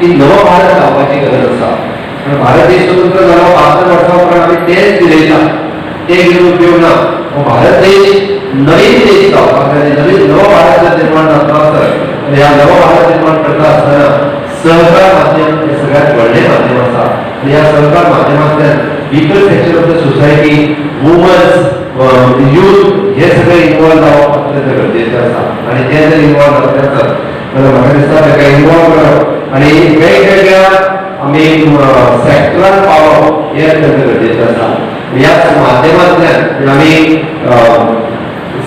की नवं भारत लावपाची गरज आसा. कारण भारत देश स्वतंत्र झालो 72 वर्सां उपरांत आमी तेच दिलयता, ते घेवन उपयोग ना. भारत देश नवीन देश जावपाक जाय, नवं भारत जर निर्माण जाता आसत, ह्या नवं भारत निर्माण करता आसतना सहकार माध्यम हे सगळ्यात व्हडलें माध्यम आसा. आणि ह्या सहकार माध्यमांतल्यान people section of the society, womens, youth हे सगळे इन्वॉल्व जावप अत्यंत गरजेचें आसा. आणि ते जर इन्वॉल्व जातले आसत जाल्यार म्हाका दिसता ताका इन्वॉल्व करप आनी वेगवेगळ्या आमी सॅक्टरान पावप हे अत्यंत गरजेचें आसा. ह्या माध्यमांतल्यान आमी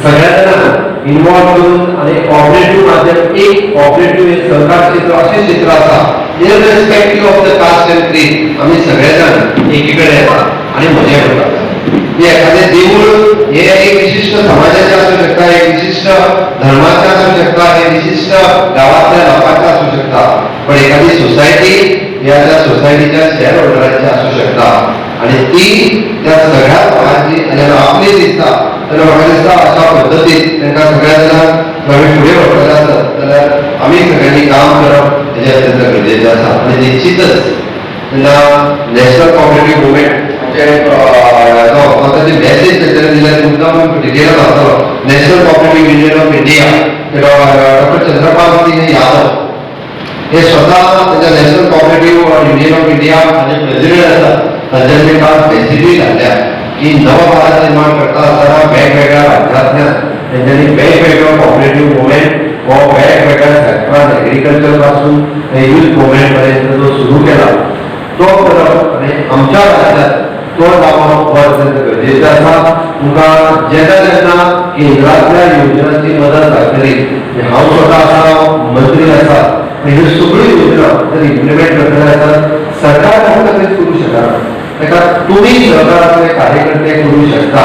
सगळ्या जाणांक इन्वॉल्व करून आनी कॉपरेटिव्ह माध्यम, एक कॉपरेटिव्ह एक सहकार क्षेत्र अशें क्षेत्र आसा irrespective of the caste and creed आमी सगळे जाण एकी कडेन येतात आनी मजा करतात. एखादें देवूळ हे एक विशिष्ट समाजाचें आसूं शकता, एक विशिष्ट धर्माचें आसूं शकता, एक विशिष्ट गांवांतल्या लोकांचें आसूं शकता, पण एखादी सोसायटी ह्या त्या सोसायटीच्या शेअर होल्डरांची आसूं शकता. आणि ती त्या सगळ्या लोकांची जेन्ना आपली दिसता तेन्ना म्हाका दिसता अशा पद्दतीन तांकां सगळ्या जाणांक आमी फुडें व्हरतले आसत जाल्यार आमी सगळ्यांनी काम करप हेजें अत्यंत गरजेचें आसा. आनी निश्चितच जेन्ना नॅशनल कॉपरेटिव्ह मुवमेंट स्वताची मॅसेज तेंच्यानी दिल्या मुद्दाम डिटेलान आसतलो. National cooperative union of India doctor Chandrapal Singh Yadav हे स्वतः त्याच्या national cooperative union of India हाचे प्रेसिडेंट आसात. तांच्यांनी काल मॅसेजी घातल्या की नवं भारत निर्माण करता आसतना वेगवेगळ्या राज्यांतल्यान तेंच्यांनी वेगवेगळ्यो कॉपरेटिव्ह मुवमेंट हो वेगवेगळ्या सॅक्टरान एग्रीकल्चर पासून यूथ मुवमेंट पर्यंत जो सुरू केला तो करप आनी आमच्या राज्यांत तो जावप हो अत्यंत गरजेचें आसा. तुमकां जेन्ना जेन्ना केंद्रांतल्या योजनांची मदत लागतली, हांव स्वता आसा मंत्री आसा, ह्यो सगळ्यो योजना जर इम्प्लिमेंट करतले आसत सरकार फक्त तेच करूं शकना, ताका तुमी सरकारांतले कार्यकर्ते करूं शकता.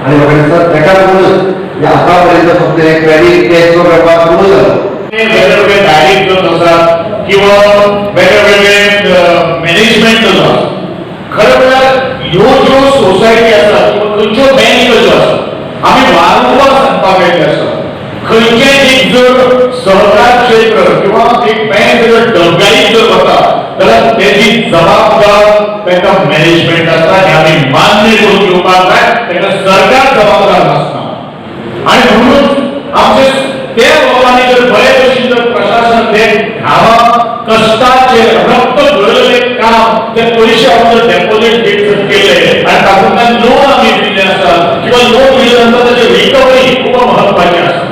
आनी म्हाका दिसता ताका लागूनच आतां पर्यंत फक्त एक क्रेडीट कॅशचो वेपार सुरू जालो. वेगवेगळे डायरेक्ट जो आसात किंवा वेगवेगळे मॅनेजमेंट जो आसा, खरं म्हळ्यार ह्यो ज्यो सोसायटी आसात किंवा खंयच्यो बँक ज्यो आसात आमी वारंवार सांगपाक आयिल्ले आसा, खंयचें एक जर सहकार क्षेत्र किंवा एक बँक जर डबघाईत जर वता जाल्यार तेजी जबाबदार ताका मॅनेजमेंट आसता हें आमी मान्य करून घेवपाक जाय. ताका सरकार जबाबदार नासता. आनी म्हणून आमचे त्या लोकांनी जर बरे भशेन जर प्रशासन ते घामा कष्टाचे रक्त गळयले काम ते पयशे आमी जर डेपॉझिट केले आनी तातूंतल्यान लोन आमी दिल्ले आसा किंवा लोन दिले नंतर ताची रिकवरी खूब महत्वाची आसा.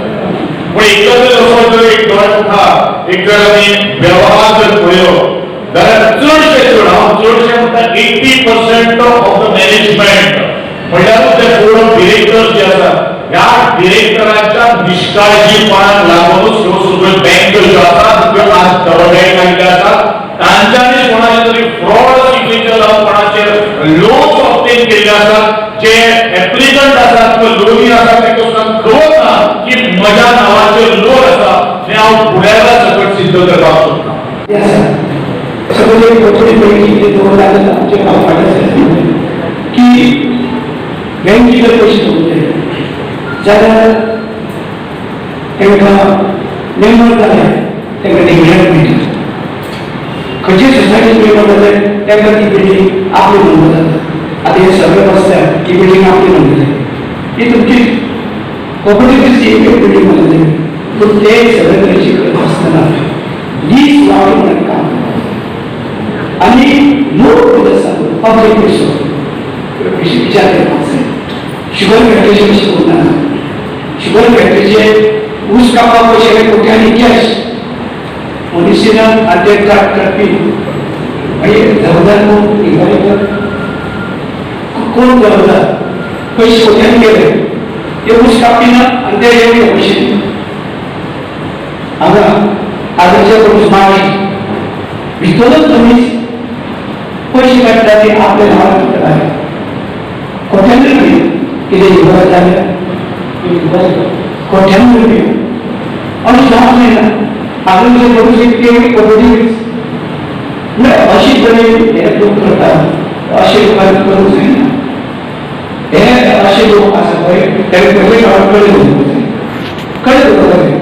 पण एकच असो जर एक दोळा एक जर आमी वेव्हार जर पळयलो जाल्यार चडशे हांव चडशे म्हणटा 80% ऑफ द मॅनेजमेंट म्हणल्यार ते बोर्ड ऑफ डिरेक्टर्स जे आसा ह्या डिरेक्टरांच्या निष्काळजीपणाक लागूनच ह्यो सगळ्यो बँक ज्यो आसात त्यो आज दबावण्यात आयिल्ल्यो आसात. तांच्यांनी कोणाचे तरी फ्रॉड सिग्नेचर लावन कोणाचेर लोन्स ऑब्टेन केल्ले आसात. जे एप्लिकंट आसात किंवा लोनी आसात तांकां सुद्दां खबर ना की म्हज्या नांवाचेर लोन आसा हें हांव फुडारा सकट सिद्ध करपाक सोदतां. सगळे कोचरी पैकी ते 2 लाख आमचे काम पाडले की बँकेचे पैसे होते जाल्यार तांकां मेंबर जाले तांकां डिविडंड मेळटा. खंयची सोसायटी मेंबर जाले तांकां ती बिल्डींग आपली म्हणून जाता. आतां हे सगळे बसतात ती बिल्डींग आपली म्हणून जाता. ही तुमची कॉपरेटिव्हची एक बिल्डींग म्हणून जाता. पूण ते सगळे तरेची करत आसतना लीज लावली म्हणून काम आणि मूळ उद्देश पब्लिक विषय विचार करपाक जाय. शुगर फॅक्टरीचे विशय बोलताना शुगर फॅक्टरीचे ऊस कापपाक पयशे कोट्यांनी कॅश मनीसिनान आद्य काडपी मागीर जबाबदार कोण जबाबदार पयशे कोट्यांनी गेले ते ऊस कापीना आनी ते येवले पयशे हांगा आतांचे करून माळी भितरच मनीस पयशे काडटा ते आपल्या नांवार काडटा. कोट्यांनी रुपये कितें युवा जाले कोट्यांनी रुपये अशें जावंक जायना. हांवें जे करूं शकता कॉपरेटिव्ह म्हळ्यार अशी तरेन हे लोक करता अशें लोकांनी करूंक जायना. हे अशे लोक आसा पळय ते पयलीं कळें दवरपाक जाय.